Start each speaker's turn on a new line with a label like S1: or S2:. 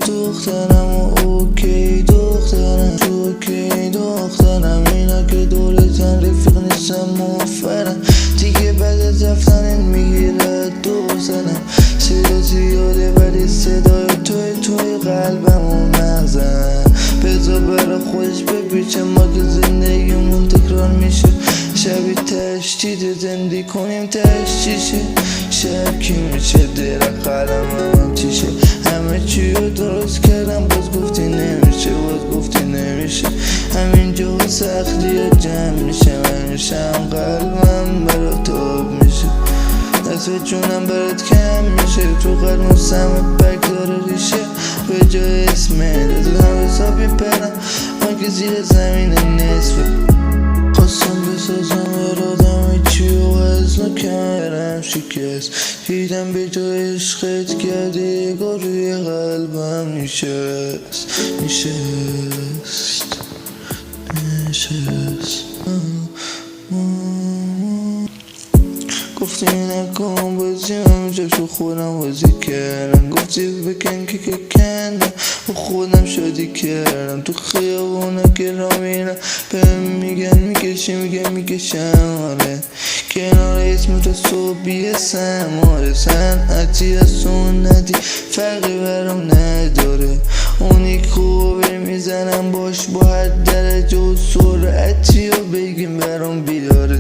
S1: دخترم و اوکی دخترم تو اوکی دخترم اینا که دولتن رفیق نیستم موفرم دیگه بعد از رفتن میگیره دخترم صدا زیاده ولی صدای توی قلبم و مغزم بذار برا خودش بپیچه ما که زندگیمون تکرار میشه شبی تشدید زندگی کنیم تشتیشه شب کی میشه درق قلمم تیشه همه چی رو درست کردم باز گفتی نمیشه همینجا سختی ها جمع میشه من میشم قلبم برا تاب میشه دست جونم برات کم میشه تو قلبم سم بک داره ریشه به جای اسمه دادم حسابی برم من که زیر زمین نصفه خواستم بسازم برادم چی و از نکرم شکست دیدم به جای عشقت کردی یگاه روی قلبم نشست گفتی نکن بازی همونجا تو خودم بازی کردم گفتی بکن که کندم و خودم شادی کردم تو خیابونا که را میرم بهم میگن میکشم آره کنار اسم تو صبحی سماره صنعتی از سنتی فرقی برام نداره اونی خوبه میزنم باش با هر درجه و سرعتی و بگیم برام بیداره